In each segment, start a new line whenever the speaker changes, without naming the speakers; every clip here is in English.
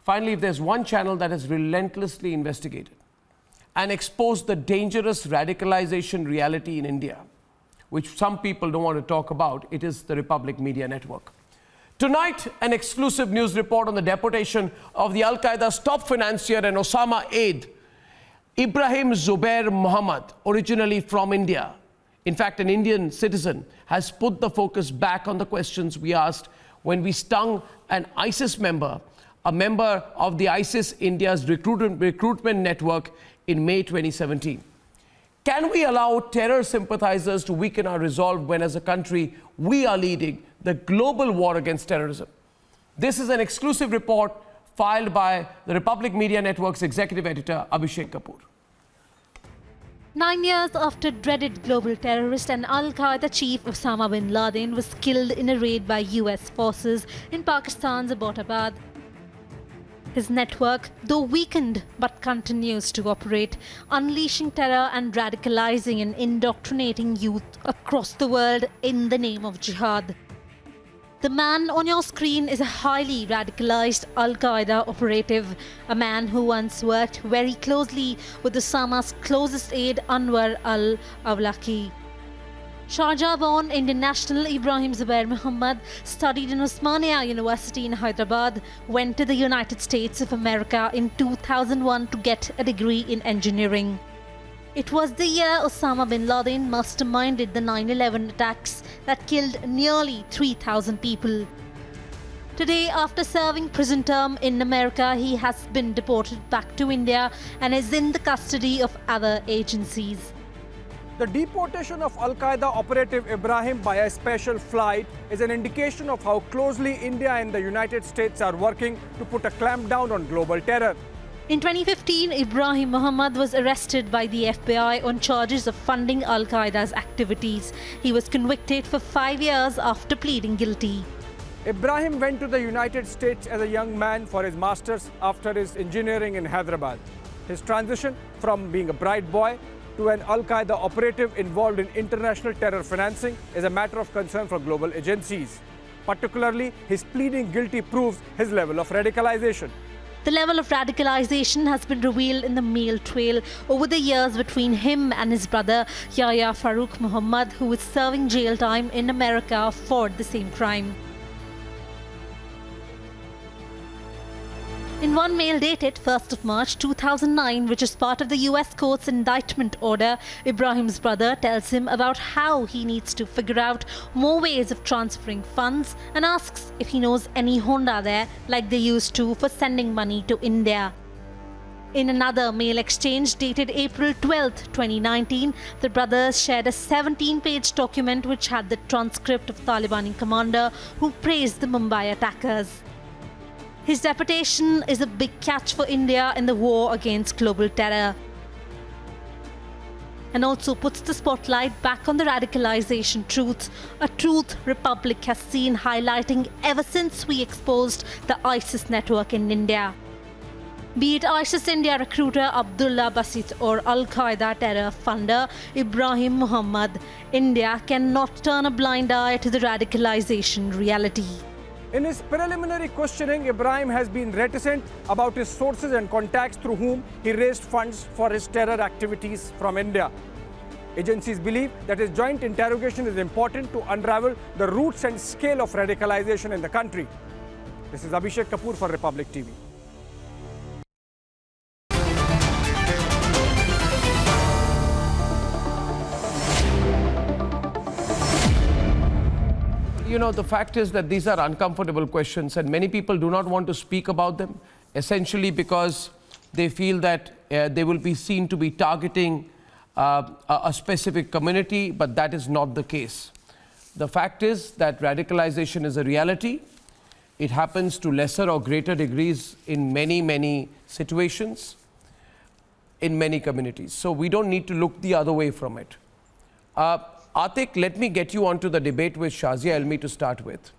Finally, if there's one channel that has relentlessly investigated and exposed the dangerous radicalization reality in India, which some people don't want to talk about, it is the Republic Media Network. Tonight, an exclusive news report on the deportation of the Al-Qaeda's top financier and Osama aide, Ibrahim Zubair Muhammad, originally from India. In fact, an Indian citizen has put the focus back on the questions we asked when we stung an ISIS member, a member of the ISIS India's recruitment network in May 2017. Can we allow terror sympathizers to weaken our resolve when, as a country, we are leading the global war against terrorism? This is an exclusive report filed by the Republic Media Network's executive editor, Abhishek Kapoor.
9 years after dreaded global terrorist and Al-Qaeda chief Osama bin Laden was killed in a raid by US forces in Pakistan's Abbottabad, his network, though weakened, but continues to operate, unleashing terror and radicalizing and indoctrinating youth across the world in the name of jihad. The man on your screen is a highly radicalized Al-Qaeda operative, a man who once worked very closely with Osama's closest aide Anwar al-Awlaki. Sharjah-born Indian national Ibrahim Zubair Muhammad studied in Osmania University in Hyderabad, went to the United States of America in 2001 to get a degree in engineering. It was the year Osama bin Laden masterminded the 9/11 attacks that killed nearly 3,000 people. Today, after serving prison term in America, he has been deported back to India and is in the custody of other agencies.
The deportation of Al-Qaeda operative Ibrahim by a special flight is an indication of how closely India and the United States are working to put a clampdown on global terror.
In 2015, Ibrahim Muhammad was arrested by the FBI on charges of funding Al-Qaeda's activities. He was convicted for 5 years after pleading guilty.
Ibrahim went to the United States as a young man for his master's after his engineering in Hyderabad. His transition from being a bright boy to an Al-Qaeda operative involved in international terror financing is a matter of concern for global agencies. Particularly, his pleading guilty proves his level of radicalization.
The level of radicalization has been revealed in the mail trail over the years between him and his brother Yahya Farooq Muhammad, who is serving jail time in America for the same crime. In one mail dated 1st of March 2009, which is part of the US court's indictment order, Ibrahim's brother tells him about how he needs to figure out more ways of transferring funds and asks if he knows any Honda there like they used to for sending money to India. In another mail exchange dated April 12, 2019, the brothers shared a 17-page document which had the transcript of Taliban commander who praised the Mumbai attackers. His deportation is a big catch for India in the war against global terror, and also puts the spotlight back on the radicalization truth, a truth Republic has seen highlighting ever since we exposed the ISIS network in India. Be it ISIS India recruiter Abdullah Basit or Al-Qaeda terror funder Ibrahim Muhammad, India cannot turn a blind eye to the radicalization reality.
In his preliminary questioning, Ibrahim has been reticent about his sources and contacts through whom he raised funds for his terror activities from India. Agencies believe that his joint interrogation is important to unravel the roots and scale of radicalization in the country. This is Abhishek Kapoor for Republic TV.
You know, the fact is that these are uncomfortable questions and many people do not want to speak about them, essentially because they feel that they will be seen to be targeting a specific community, but that is not the case. The fact is that radicalization is a reality. It happens to lesser or greater degrees in many situations, in many communities. So we don't need to look the other way from it. Atik, let me get you onto the debate with Shazia Elmi to start with.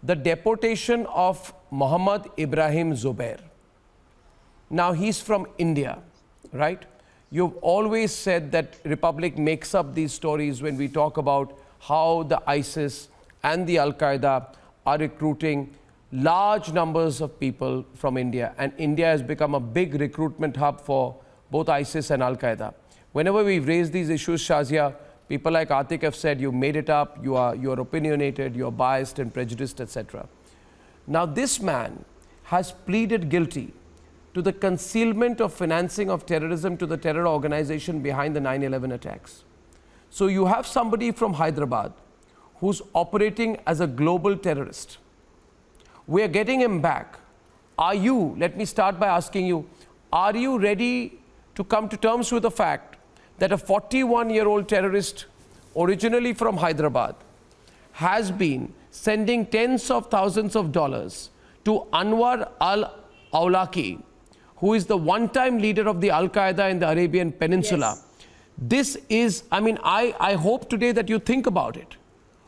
The deportation of Muhammad Ibrahim Zubair. Now he's from India, right? You've always said that Republic makes up these stories when we talk about how the ISIS and the Al-Qaeda are recruiting large numbers of people from India, and India has become a big recruitment hub for both ISIS and Al-Qaeda. Whenever we've raised these issues, Shazia, people like Atik have said, you made it up, you're opinionated, you're biased and prejudiced, etc. Now this man has pleaded guilty to the concealment of financing of terrorism to the terror organization behind the 9/11 attacks. So you have somebody from Hyderabad who's operating as a global terrorist. We are getting him back. Are you, let me start by asking you, are you ready to come to terms with the fact that a 41-year-old terrorist, originally from Hyderabad, has been sending tens of thousands of dollars to Anwar al-Awlaki, who is the one-time leader of the Al-Qaeda in the Arabian Peninsula? Yes. This is, I mean, I hope today that you think about it.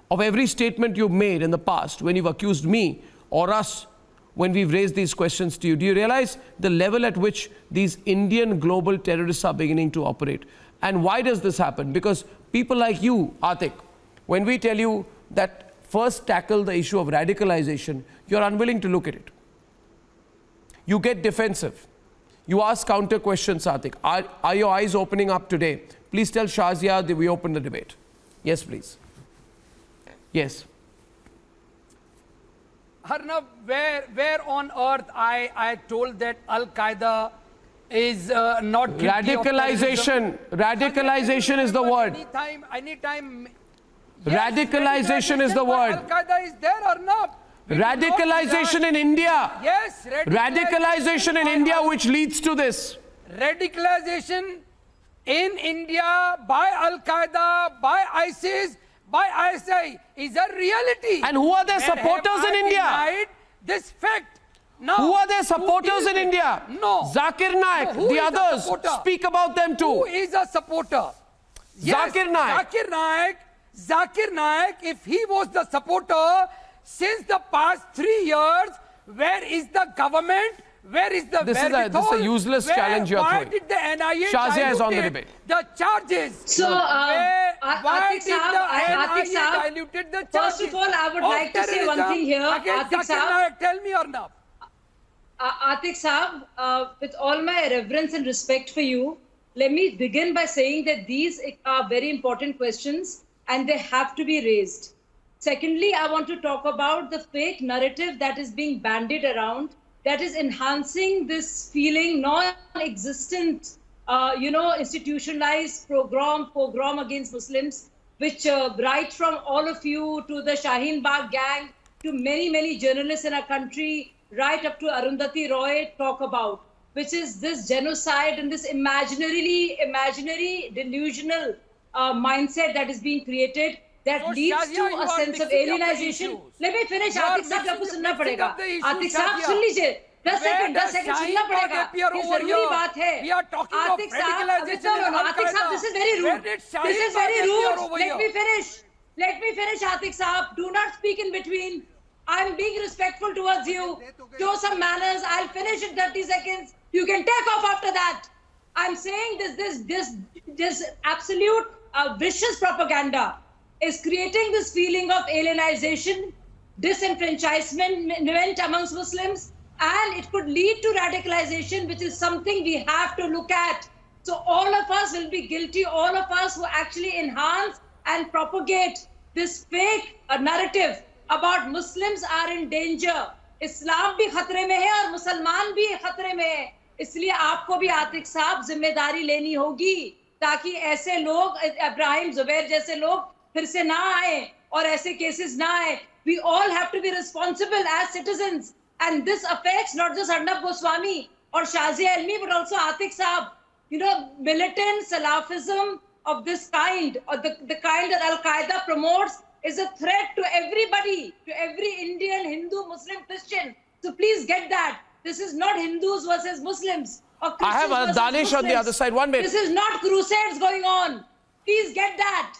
Of every statement you've made in the past, when you've accused me or us, when we've raised these questions to you, do you realize the level at which these Indian global terrorists are beginning to operate? And why does this happen? Because people like you, Atik, when we tell you that first tackle the issue of radicalization, you're unwilling to look at it. You get defensive. You ask counter questions, Atik. Are your eyes opening up today? Please tell Shazia that we open the debate. Yes, please. Yes.
Arnab, where on earth I told that Al-Qaeda is not guilty
radicalization. Radicalization is the word.
Anytime.
Yes, radicalization is the word.
Al-Qaeda is there or not?
Radicalization in India.
Yes.
Radicalization in India which leads to this.
Radicalization in India by Al-Qaeda, by ISIS, by ISI is a reality.
And who are their supporters in India?
This fact. Now,
who are their supporters in India?
No.
Zakir Naik,
no,
the others. Speak about them too.
Who is a supporter? Yes,
Zakir Naik.
Zakir Naik, if he was the supporter, since the past 3 years, where is the government? Where is the
this is a useless challenge you're throwing.
Why did the NIA
Shazia is on the debate.
The charges?
So,
why did the NIA diluted the charges?
First of all, I would like to say one thing here.
Atik Saab, tell me, Arnab.
Atik Saab, with all my reverence and respect for you, let me begin by saying that these are very important questions and they have to be raised. Secondly, I want to talk about the fake narrative that is being bandied around, that is enhancing this feeling, non-existent, institutionalized pogrom against Muslims, which right from all of you to the Shaheen Bagh gang, to many, many journalists in our country, right up to Arundhati Roy talk about, which is this genocide and this imaginary, delusional mindset that is being created that leads to a sense of alienation. Let me finish, Atik Saab, आपको सुनना पड़ेगा. Atik Saab, सुन लीजिए. 10 second सुनना पड़ेगा. ये जरूरी बात है. Atik Saab, this is very rude. This is very rude. Let me finish, Atik Saab. Do not speak in between. I'm being respectful towards you. Show some manners. I'll finish in 30 seconds. You can take off after that. I'm saying this absolute vicious propaganda is creating this feeling of alienization, disenfranchisement amongst Muslims, and it could lead to radicalization, which is something we have to look at. So all of us will be guilty, all of us who actually enhance and propagate this fake narrative about Muslims are in danger. Islam भी खतरे में है और मुसलमान भी खतरे में है. इसलिए आपको भी आतिक साहब जिम्मेदारी लेनी होगी ताकि ऐसे लोग इब्राहिम जुबैर जैसे लोग फिर से ना आए और ऐसे केसेस ना आए. We all have to be responsible as citizens, and this affects not just Arnab Goswami or Shazia Elmi but also Atik Saab. Militant Salafism of this kind, or the kind that Al-Qaeda promotes, is a threat to everybody, to every Indian, Hindu, Muslim, Christian. So please get that. This is not Hindus versus Muslims or Christians
I have a Danish on the other side. 1 minute.
This is not crusades going on. Please get that.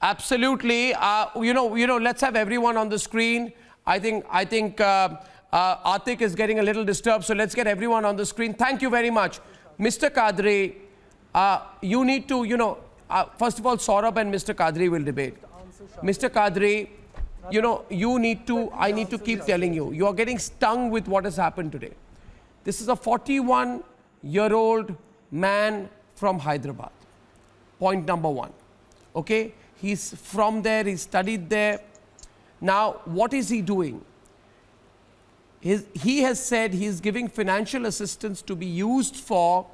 Absolutely. Let's have everyone on the screen. I think Atik is getting a little disturbed, so let's get everyone on the screen. Thank you very much. Mr. Kadri, you need to, first of all, Saurabh and Mr. Kadri will debate. Mr. Kadri, you know, I need to keep telling you, you are getting stung with what has happened today. This is a 41-year-old man from Hyderabad. Point number one. Okay? He's from there, he studied there. Now, what is he doing? He has said he's giving financial assistance to be used for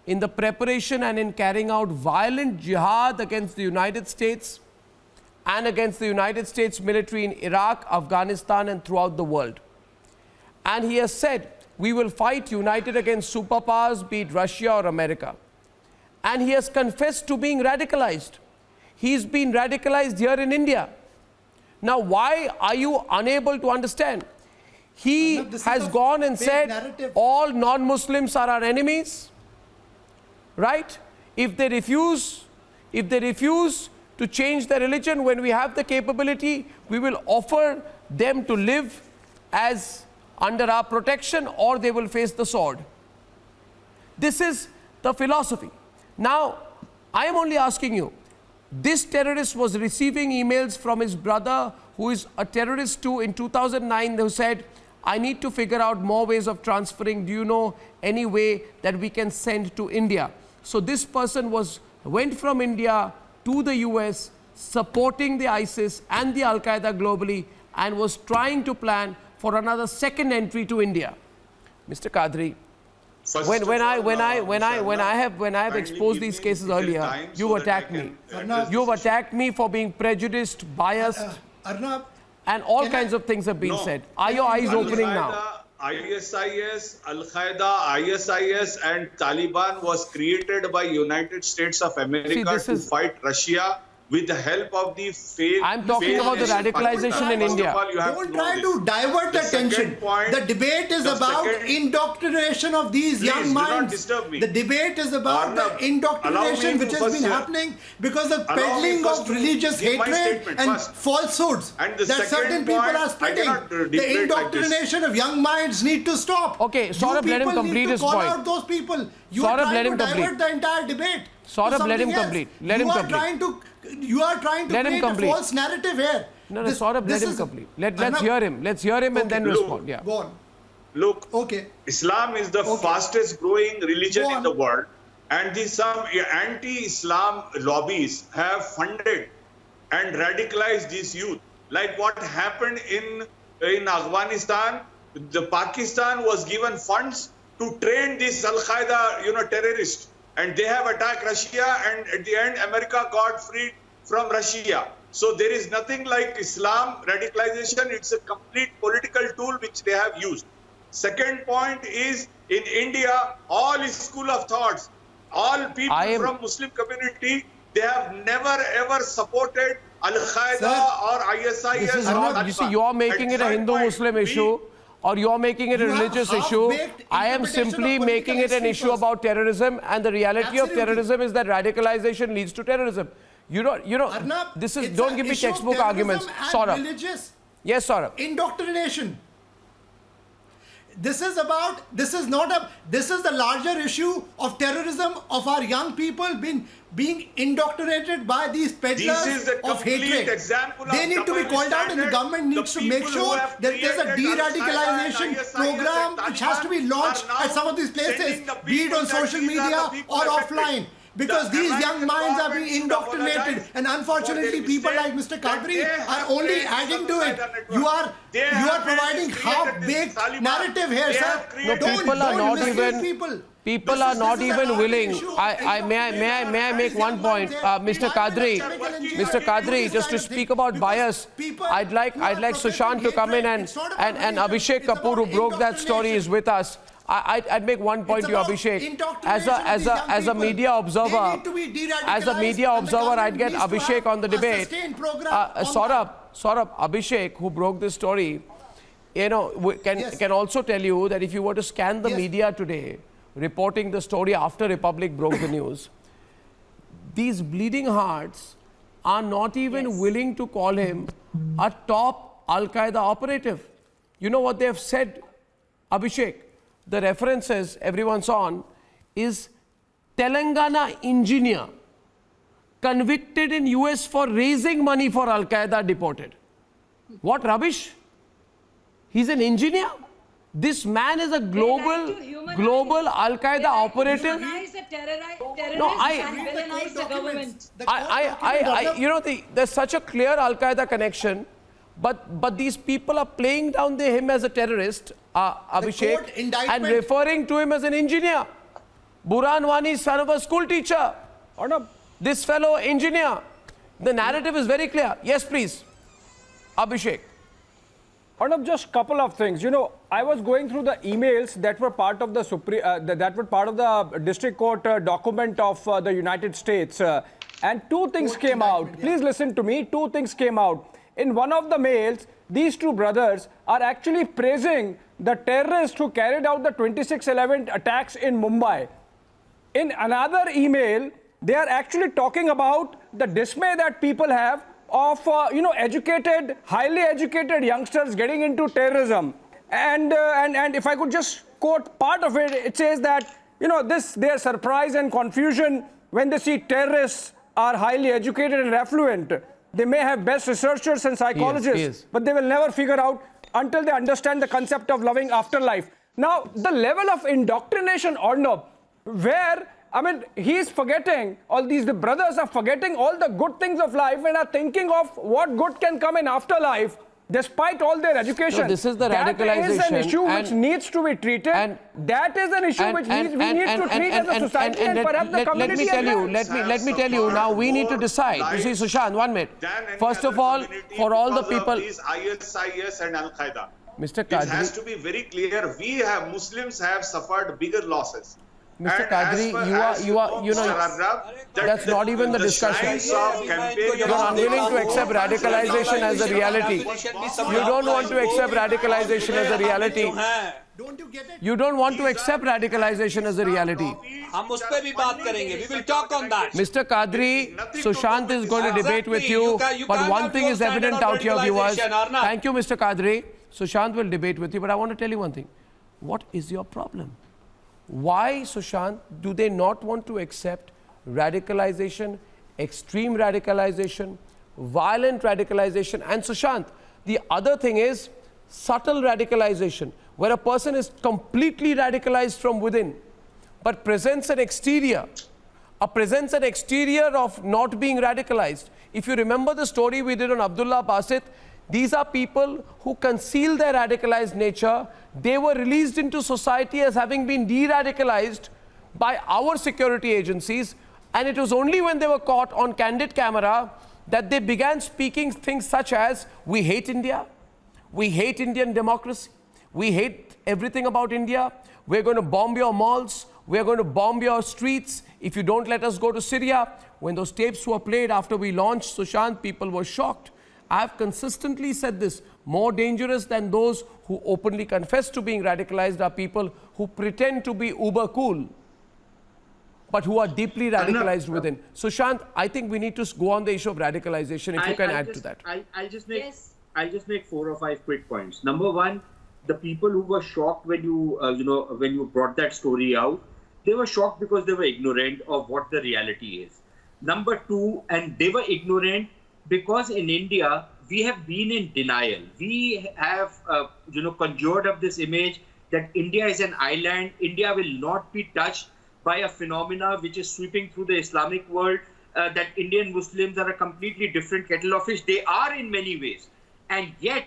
in the preparation and in carrying out violent jihad against the United States and against the United States military in Iraq, Afghanistan, and throughout the world. And he has said, we will fight united against superpowers, be it Russia or America. And he has confessed to being radicalized. He's been radicalized here in India. Now, why are you unable to understand? He has gone and said all non-Muslims are our enemies, right? If they refuse to change their religion, when we have the capability, we will offer them to live as under our protection, or they will face the sword. This is the philosophy. Now, I am only asking you, this terrorist was receiving emails from his brother, who is a terrorist too, in 2009, who said, I need to figure out more ways of transferring. Do you know any way that we can send to India? So this person went from India to the US, supporting the ISIS and the Al-Qaeda globally, and was trying to plan for another second entry to India. Mr. Qadri, when I have exposed these cases earlier, you've attacked me. You've attacked me for being prejudiced, biased,
Arnab,
and all kinds of things have been said. Are your eyes opening now?
ISIS, Al-Qaeda, ISIS and Taliban was created by United States of America to fight Russia with the help of the fake...
I'm talking about the radicalization in India.
Don't try to divert attention. The debate is about indoctrination of these young minds. The debate is about the indoctrination which has been happening because of peddling of religious hatred and falsehoods that certain people are spreading. The indoctrination of young minds need to stop.
Okay, Saurabh, let him complete his point.
Call out those people. You are trying to divert the entire debate.
Saurabh, let him complete. Let him complete.
You are trying to create a false narrative here.
No, Saurabh, let him complete. Let's hear him. Let's hear him and then respond. Yeah.
Go on.
Look, Islam is the fastest growing religion in the world, and some anti-Islam lobbies have funded and radicalized these youth. Like what happened in Afghanistan, the Pakistan was given funds to train these Al-Qaeda, terrorists. And they have attacked Russia, and at the end, America got freed from Russia. So there is nothing like Islam radicalization. It's a complete political tool which they have used. Second point is, in India, all school of thoughts, all people from Muslim community, they have never ever supported Al-Qaeda or ISIS.
You see, you are making it a Hindu-Muslim issue, or you're making it a religious issue. I am simply making it an issue about terrorism, and the reality of terrorism is that radicalization leads to terrorism.
Arnab,
this is, don't give me textbook arguments. Saurabh. Yes, Saurabh.
Indoctrination. This is the larger issue of terrorism of our young people being indoctrinated by these peddlers of hatred. They need to be called out, and the government needs to make sure that there's a de-radicalization program which has to be launched at some of these places, be it on social media or offline. Because these young minds are being indoctrinated, and unfortunately people like Mr. Qadri are only adding to it. You are providing half-baked narrative here, sir.
No, people are not even willing. May I make one point, Mr. Qadri, just to speak about bias. I'd like Sushant to come in, and Abhishek Kapoor, who broke that story, is with us. I'd make one point to you, Abhishek. As a media observer, I'd get Abhishek on the debate. Saurabh, Abhishek, who broke this story, can also tell you that if you were to scan the media today, reporting the story after Republic broke the news, these bleeding hearts are not even willing to call him a top Al-Qaeda operative. You know what they have said, Abhishek? The references everyone's on is Telangana engineer convicted in US for raising money for Al-Qaeda deported. What rubbish? He's an engineer. This man is a global Al-Qaeda operative. No, you know, there's such a clear Al-Qaeda connection, but these people are playing down him as a terrorist, Abhishek, and referring to him as an engineer. Burhan Wani, son of a school teacher.
Arnab,
This fellow engineer. The narrative is very clear. Yes, please. Abhishek.
Arnab, just a couple of things. You know, I was going through the emails that were part of the district court document of the United States, and two things came out. Please listen to me. Two things came out. In one of the mails, these two brothers are actually praising the terrorists who carried out the 26/11 attacks in Mumbai. In another email, they are actually talking about the dismay that people have of educated, highly educated youngsters getting into terrorism. And if I could just quote part of it, it says that, their surprise and confusion when they see terrorists are highly educated and affluent. They may have best researchers and psychologists, but they will never figure out until they understand the concept of loving afterlife. Now, the level of indoctrination, Arnab, where he's forgetting the brothers are forgetting all the good things of life and are thinking of what good can come in afterlife, despite all their education.
No, this is the radicalization.
That is an issue which needs to be treated. And that is an issue which we need to treat as a society and perhaps the community.
Let me tell you, now we need to decide. You see, Sushant, 1 minute. First of all, for all the people...
These ISIS and Al-Qaeda.
Mr. Qadri,
it has to be very clear. Muslims have suffered bigger losses.
Mr. Qadri, that's not even the discussion. You're unwilling to accept radicalization as a reality. You don't want to accept radicalization as a reality.
Don't you get it?
You don't want to accept radicalization as a reality.
We will talk on that.
Mr. Qadri, Sushant is going to debate with you, but one thing is evident out here, viewers. Thank you, Mr. Qadri. Sushant will debate with you, but I want to tell you one thing. What is your problem? Why, Sushant, do they not want to accept radicalization, extreme radicalization, violent radicalization? And Sushant, the other thing is subtle radicalization, where a person is completely radicalized from within, but presents an exterior of not being radicalized. If you remember the story we did on Abdullah Basit, these are people who conceal their radicalized nature. They were released into society as having been de-radicalized by our security agencies, and it was only when they were caught on candid camera that they began speaking things such as, we hate India, we hate Indian democracy, we hate everything about India, we're going to bomb your malls, we're going to bomb your streets if you don't let us go to Syria. When those tapes were played after we launched Sushant, people were shocked. I have consistently said this, more dangerous than those who openly confess to being radicalized are people who pretend to be uber cool, but who are deeply radicalized within. Sushant, I think we need to go on the issue of radicalization, if you can add to that.
I'll just make 4 or 5 quick points. Number one, the people who were shocked when you brought that story out, they were shocked because they were ignorant of what the reality is. Number two, and they were ignorant because in India, we have been in denial. We have, conjured up this image that India is an island. India will not be touched by a phenomena which is sweeping through the Islamic world, that Indian Muslims are a completely different kettle of fish. They are in many ways. And yet,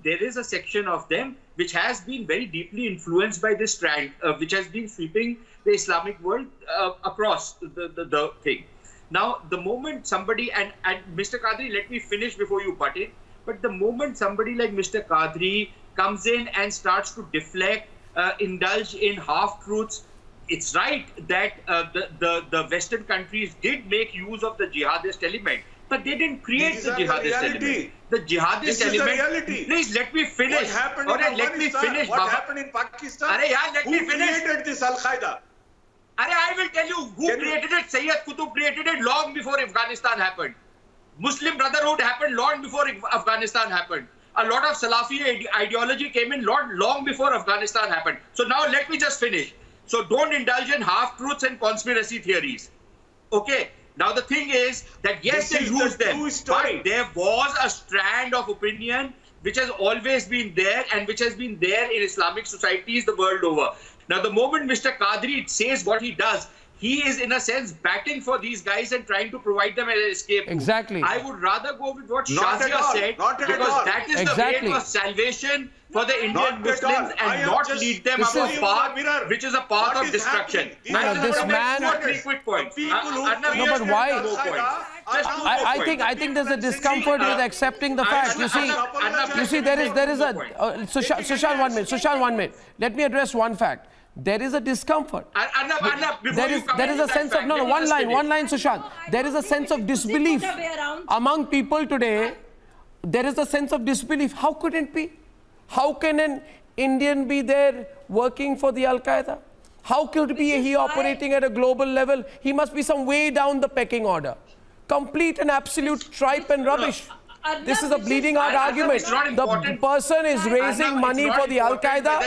there is a section of them which has been very deeply influenced by this trend, which has been sweeping the Islamic world across the thing. Now, the moment somebody, and Mr. Qadri, let me finish before you butt in, but the moment somebody like Mr. Qadri comes in and starts to deflect, indulge in half-truths, it's right that the Western countries did make use of the jihadist element, but they didn't create the jihadist element. The jihadist element. Please let me finish.
What happened in Afghanistan? What happened in Pakistan? Who created this Al-Qaeda?
I will tell you who created it. Sayyid Qutb created it long before Afghanistan happened. Muslim Brotherhood happened long before Afghanistan happened. A lot of Salafi ideology came in long before Afghanistan happened. So now let me just finish. So don't indulge in half-truths and conspiracy theories. Okay. Now the thing is that yes, they lose them, but there was a strand of opinion which has always been there and which has been there in Islamic societies the world over. Now the moment Mr. Qadri says what he does, he is in a sense batting for these guys and trying to provide them an escape.
Exactly.
I would rather go with what Shazia said, because that is the way for salvation for the Indian Muslims and not lead them up a path which is a path of destruction.
This man...
Three quick points.
No, but why? I think there's a discomfort with accepting the fact. You see, there is a... Sushant, 1 minute. Sushant, 1 minute. Let me address one fact. There is a discomfort. There is a sense of... No, one line, Sushant. There is a sense of disbelief among people today. There is a sense of disbelief. How could it be? How can an Indian be there working for the Al-Qaeda? How could he operating at a global level? He must be some way down the pecking order. Complete and absolute tripe and rubbish. This is a bleeding heart argument. The person is raising money for the Al-Qaeda,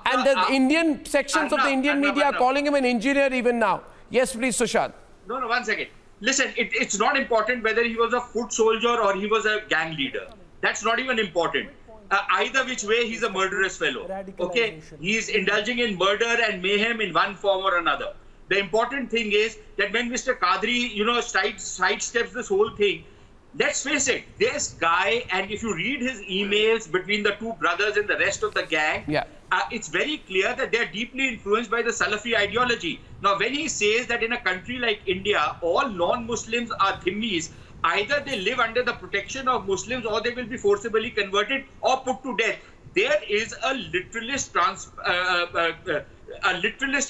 and the Indian sections of the Indian media are calling him an engineer even now. Yes, please, Sushant.
No, 1 second. Listen, it's not important whether he was a foot soldier or he was a gang leader. That's not even important. Either which way, he's a murderous fellow. Okay? He's indulging in murder and mayhem in one form or another. The important thing is that when Mr. Qadri, sidesteps this whole thing, let's face it, this guy, and if you read his emails between the two brothers and the rest of the gang, it's very clear that they're deeply influenced by the Salafi ideology. Now, when he says that in a country like India, all non-Muslims are dhimmis, either they live under the protection of Muslims or they will be forcibly converted or put to death. There is a literalist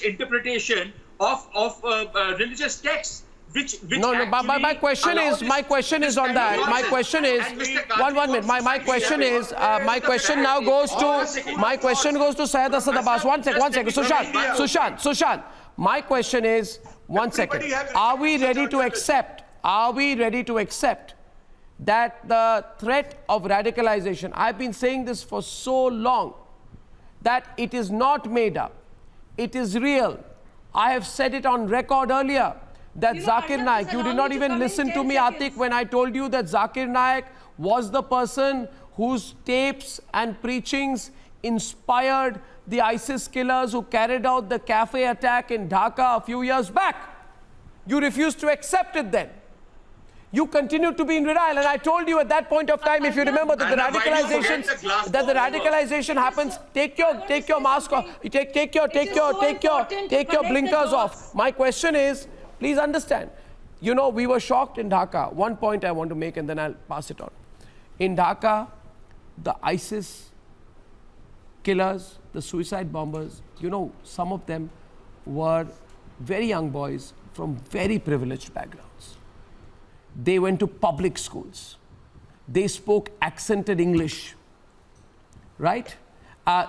interpretation of religious texts.
My question is on that. My question is 1 minute. My question goes to Syed Asad Abbas. One second. Sushant. My question is 1 second. Are we ready to accept that the threat of radicalization, I've been saying this for so long, that it is not made up, it is real. I have said it on record earlier that Zakir Naik, you did not even listen to me, Atik, when I told you that Zakir Naik was the person whose tapes and preachings inspired the ISIS killers who carried out the cafe attack in Dhaka a few years back. You refused to accept it then. You continued to be in denial, and I told you at that point of time, if you remember, that the radicalization happens. Take your mask off. Take your blinkers off. My question is, please understand. You know, we were shocked in Dhaka. One point I want to make, and then I'll pass it on. In Dhaka, the ISIS killers, the suicide bombers, you know, some of them were very young boys from very privileged backgrounds. They went to public schools. They spoke accented English, right?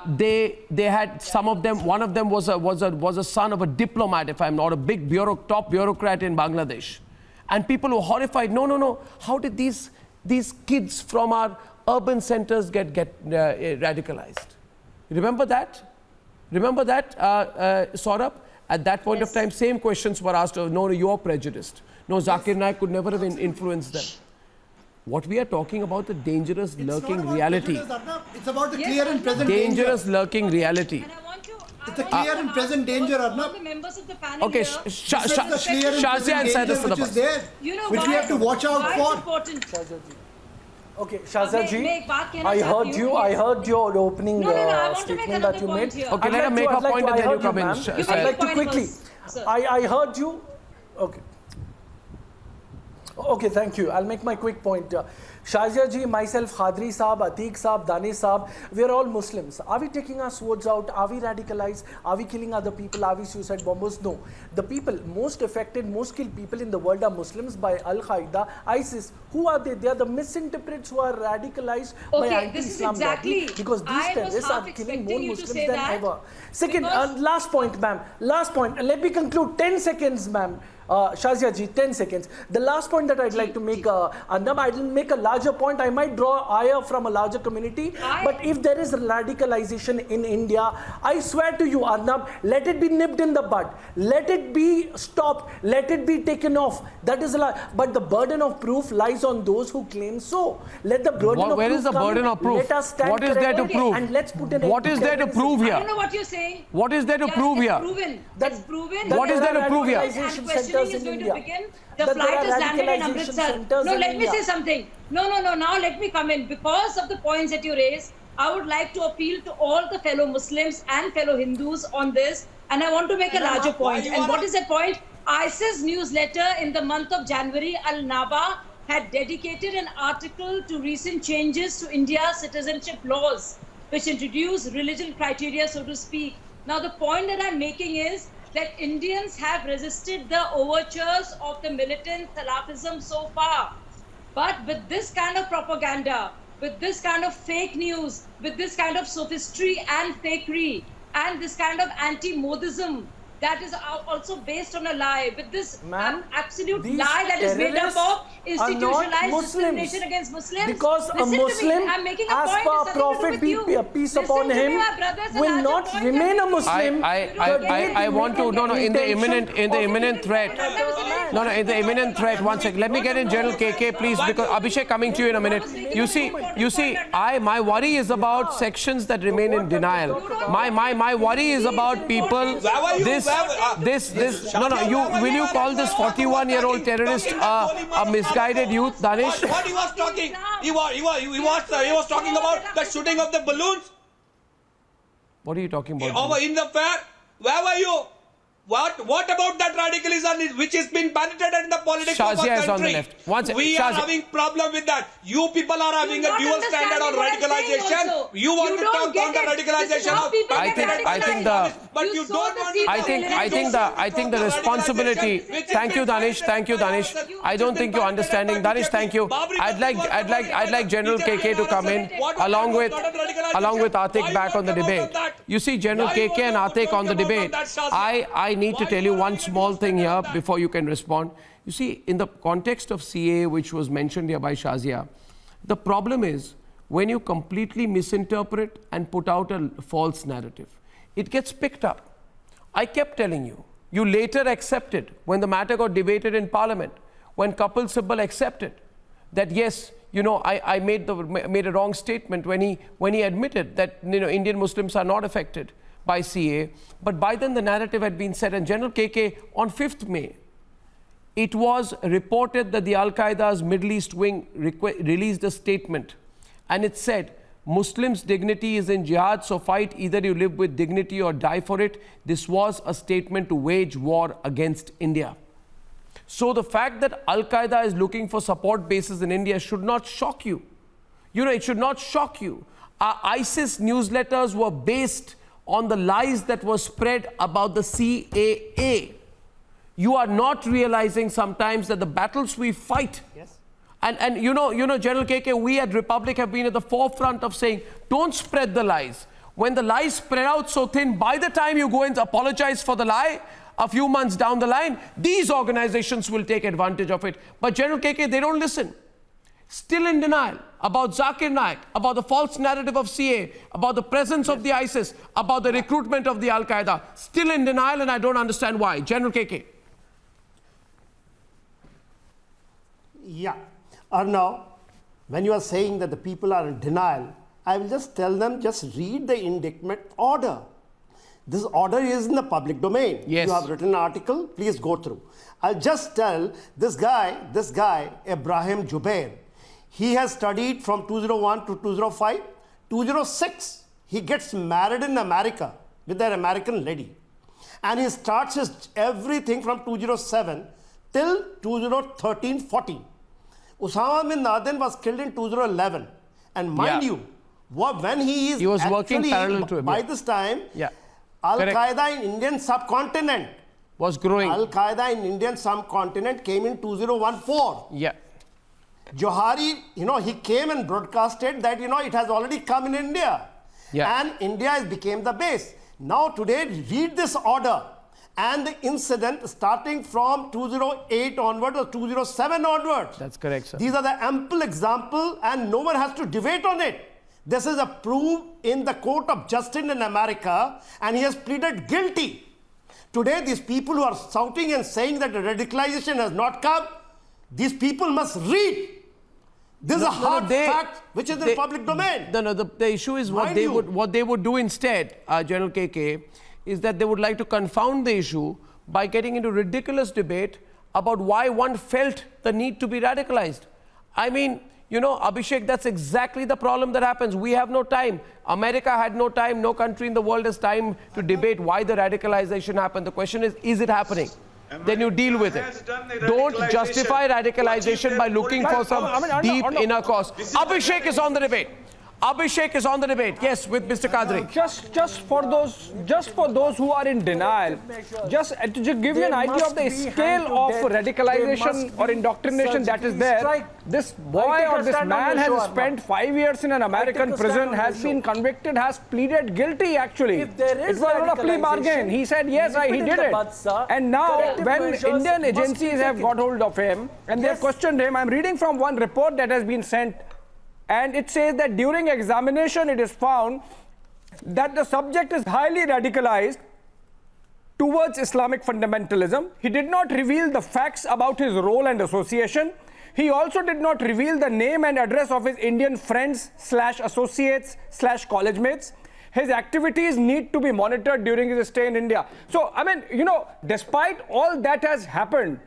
They had some of them. One of them was a son of a diplomat, if I'm not, a big top bureaucrat in Bangladesh, and people were horrified. No. How did these kids from our urban centers get radicalized? Remember that? Saurabh? At that point of time, same questions were asked. No, you're prejudiced. No, Zakir Naik could never have influenced them. What we are talking about, the dangerous lurking reality.
It's about the clear and present
dangerous lurking reality.
It's a clear and present danger, Arnab.
Okay, Shazia and Syed Asad Abbas,
which we have to watch out for.
Okay, Shazia ji, I heard your opening statement that you made.
Okay, let her make her point and then you come in.
I'd like to quickly. I heard you. Okay. Okay, thank you. I'll make my quick point. Shazia ji, myself, Khadri Saab, Atiq Saab, Danish Saab, we are all Muslims. Are we taking our swords out? Are we radicalized? Are we killing other people? Are we suicide bombers? No. The people most affected, most killed people in the world are Muslims by Al-Qaeda, ISIS. Who are they? They are the misinterprets who are radicalized by anti-Islam lobby, because these terrorists are killing more Muslims than ever. Second, last point, ma'am. Last point. Let me conclude. 10 seconds, ma'am. Shazia ji, 10 seconds. The last point that I'd like to make, Arnab, I'll make a larger point. I might draw ire from a larger community. But if there is radicalization in India, I swear to you, Arnab, let it be nipped in the bud. Let it be stopped. Let it be taken off. That is a lie. But the burden of proof lies on those who claim so. Let the burden of proof
Where is the burden of proof?
Let us stand
What is there to
corrected
prove?
and let's put an
What is there to prove here?
I don't know what you're saying.
What is there to prove here?
Proven. That's proven.
What is there to prove here?
And questioning is going to begin. The flight is landed in Amritsar. No, let me say something. No. Now let me come in. Because of the points that you raised, I would like to appeal to all the fellow Muslims and fellow Hindus on this. And I want to make a larger point. And what is that point? ISIS newsletter in the month of January, Al-Naba, had dedicated an article to recent changes to India's citizenship laws, which introduce religion criteria, so to speak. Now, the point that I'm making is that Indians have resisted the overtures of the militant Salafism so far. But with this kind of propaganda, with this kind of fake news, with this kind of sophistry and fakery, and this kind of anti-Modism that is also based on a lie, with this absolute lie that is made up of institutionalized discrimination against Muslims.
Because a Muslim, as per Prophet peace upon him, will not remain a Muslim.
I want to, in the imminent threat. In the imminent threat, one second. Let me get in General KK, please, because Abhishek coming to you in a minute. You see, my worry is about sections that remain in denial. My worry is about people. Will you call this 41-year-old terrorist a misguided youth, Danish?
What he was talking? He was talking about the shooting of the balloons.
What are you talking about?
Over in the fair. Where were you? What about that radicalism which has been penetrated in the politics of our country?
Shazia is on the left.
We are having problem with that. You people are having a dual standard on radicalization. You want to talk on the radicalization of
I think the responsibility. Thank you, Danish. I don't think you're understanding. Danish, thank you. I'd like General KK to come in along with Atik back on the debate. You see, General KK and Atik on the debate. I need to tell you one small thing here before you can respond. You see, in the context of CA, which was mentioned here by Shazia, the problem is when you completely misinterpret and put out a false narrative, it gets picked up. I kept telling you, you later accepted when the matter got debated in Parliament, when Kapil Sibal accepted that yes, I made a wrong statement when he admitted that Indian Muslims are not affected by CA, but by then the narrative had been set. And General KK, on 5th May, it was reported that the Al-Qaeda's Middle East wing released a statement, and it said, Muslims' dignity is in jihad, so fight, either you live with dignity or die for it. This was a statement to wage war against India. So the fact that Al-Qaeda is looking for support bases in India should not shock you. It should not shock you. Our ISIS newsletters were based on the lies that were spread about the CAA. You are not realizing sometimes that the battles we fight, and General KK, we at Republic have been at the forefront of saying, don't spread the lies. When the lies spread out so thin, by the time you go and apologize for the lie, a few months down the line, these organizations will take advantage of it. But General KK, they don't listen. Still in denial about Zakir Naik, about the false narrative of CA, about the presence of the ISIS, about the recruitment of the Al-Qaeda. Still in denial, and I don't understand why. General KK.
Yeah. Arnab, when you are saying that the people are in denial, I will just tell them, just read the indictment order. This order is in the public domain.
Yes.
You have written an article, please go through. I'll just tell this guy, Ibrahim Jubair, he has studied from 2001 to 2005. 2006, he gets married in America with an American lady. And he starts his everything from 2007 till 2013-14. Osama bin Laden was killed in 2011. And mind you, when he
was working parallel to him.
By this time, Al-Qaeda in Indian subcontinent
was growing.
Al-Qaeda in Indian subcontinent came in 2014.
Yeah.
Johari, he came and broadcasted that, it has already come in India. Yeah. And India became the base. Now today, read this order and the incident starting from 2008 onwards or 2007 onwards.
That's correct, sir.
These are the ample example, and no one has to debate on it. This is approved in the court of justice in America, and he has pleaded guilty. Today, these people who are shouting and saying that the radicalization has not come, these people must read. This is a hard fact which is in public domain.
The issue is what they would do instead, General KK, is that they would like to confound the issue by getting into ridiculous debate about why one felt the need to be radicalized. I mean, you know, Abhishek, that's exactly the problem that happens. We have no time. America had no time. No country in the world has time to debate why the radicalization happened. The question is it happening? Then you deal with it. Don't justify radicalization by looking for some deep inner cause. Abhishek is on the debate. Abhishek is on the debate. Yes, with Mr. Kadri.
Just for those who are in denial, just to give you an idea of the scale of radicalization or indoctrination that is there. This boy or this man has spent 5 years in an American prison, has been convicted, has pleaded guilty actually. It was not a plea bargain. He said yes, he did it. And now when Indian agencies have got hold of him and they have questioned him, I'm reading from one report that has been sent. And it says that during examination, it is found that the subject is highly radicalized towards Islamic fundamentalism. He did not reveal the facts about his role and association. He also did not reveal the name and address of his Indian friends / associates / college mates. His activities need to be monitored during his stay in India. So, I mean, you know, despite all that has happened,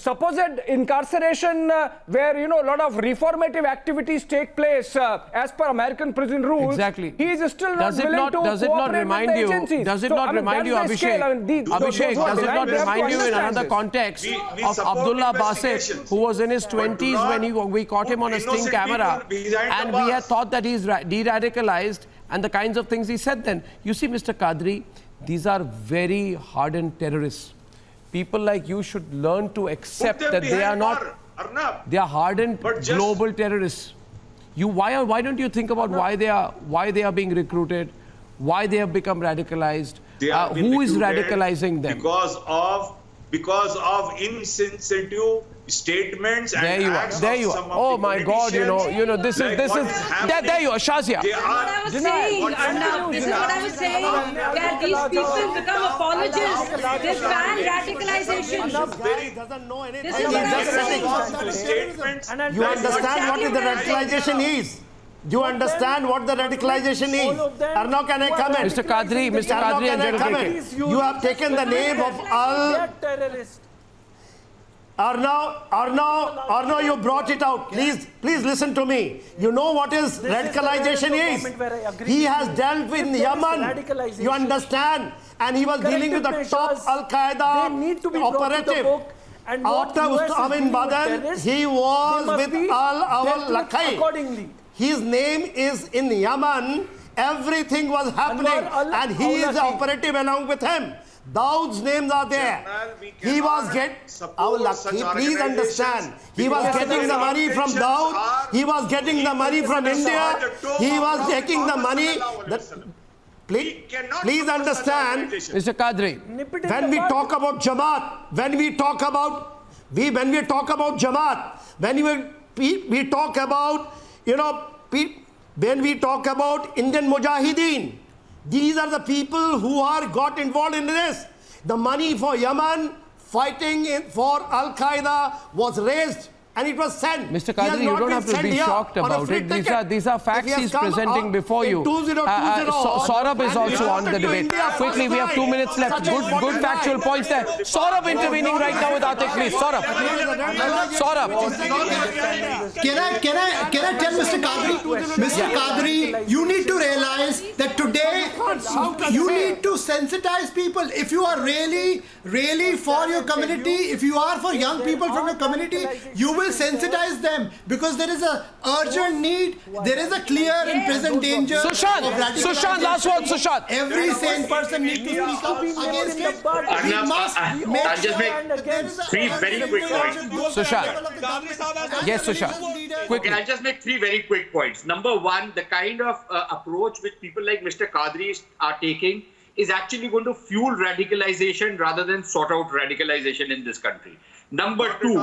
supposed incarceration where, you know, a lot of reformative activities take place as per American prison rules.
Exactly.
He is still not willing to
does it not remind you,
agencies.
does it not remind you, Abhishek, Abhishek, does it not remind you in another context of Abdullah Basit, who was in his 20s when we caught him on a sting camera, and we had thought that he's de-radicalized, and the kinds of things he said then. You see, Mr. Kadri, these are very hardened terrorists. People like you should learn to accept that they are not, they are hardened global terrorists. Why don't you think about why they are being recruited, why they have become radicalized, who is radicalizing them?
Because of insensitive statements and acts
there you are. Oh my God, you know, this is, there you are, Shazia.
This is what I was saying, that these people become apologists. They ban radicalization.
He doesn't know anything.
This is what I was saying.
You understand what the radicalization is? Do you understand what the radicalization is? Arnab, can I come in?
Mr. Kadri,
can I come in? You have taken the name of Arnab, you brought it out. Please listen to me. You know what is radicalization is? He has dealt with Yemen. You understand? And he was dealing with the top Al-Qaeda operative. After Amin Badan, he was with Al-Awal-Lakai. His name is in Yemen. Everything was happening, and he is the operative along with him. Daud's names are there. He was please understand. He was getting the money from Daud. He was getting the money from India. He was taking the money. Please understand,
Mr. Kadri.
When we talk about Jamaat, when we talk about Jamaat, when we talk about, you know, when we talk about Indian Mujahideen, these are the people who are got involved in this. The money for Yemen fighting for Al-Qaeda was raised and it was sent.
Mr. Kadri, you don't have to be shocked about it. These are facts he's presenting before you. Saurabh is also on the debate. Quickly, we have 2 minutes left. Good factual points there. Saurabh intervening right now with Atik, please. Saurabh.
Can I tell Mr. Kadri, you need to realize that today you need to sensitize people. If you are really for your community, if you are for young people from your community, you will sensitize them, because there is an urgent need, there is a clear and present danger.
Sushant, last word, Sushant.
Every sane person needs to speak up against it.
I'll just make 3 very quick points.
Sushant. Yes, Sushant. Quickly.
I'll just make 3 very quick points. Number 1, the kind of approach which people like Mr. Kadri are taking is actually going to fuel radicalization rather than sort out radicalization in this country. Number two,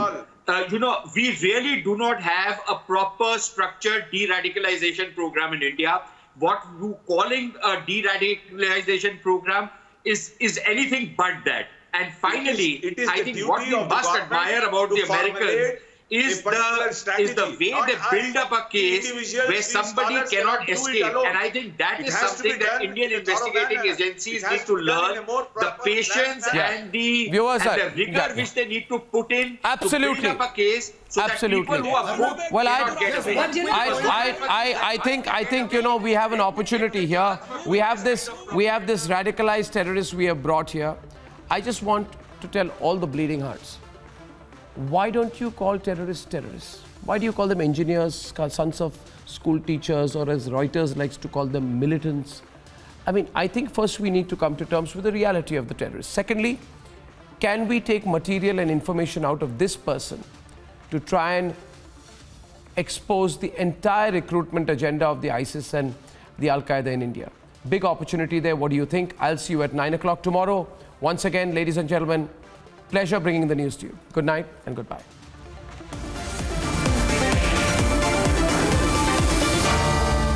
we really do not have a proper structured de-radicalization program in India. What you calling a de-radicalization program is anything but that. And finally, I think what we must admire about the Americans is the way they build up a case where somebody cannot escape. And I think that is something that Indian investigating agencies need to learn, the patience and the rigor which they need to put in to build up a case so that people who are booked cannot get away.
I think, you know, we have an opportunity here. We have this radicalized terrorist we have brought here. I just want to tell all the bleeding hearts, why don't you call terrorists terrorists? Why do you call them engineers, sons of school teachers, or as Reuters likes to call them, militants? I mean, I think first we need to come to terms with the reality of the terrorists. Secondly, can we take material and information out of this person to try and expose the entire recruitment agenda of the ISIS and the Al-Qaeda in India? Big opportunity there. What do you think? I'll see you at 9 o'clock tomorrow. Once again, ladies and gentlemen, pleasure bringing the news to you. Good night and goodbye.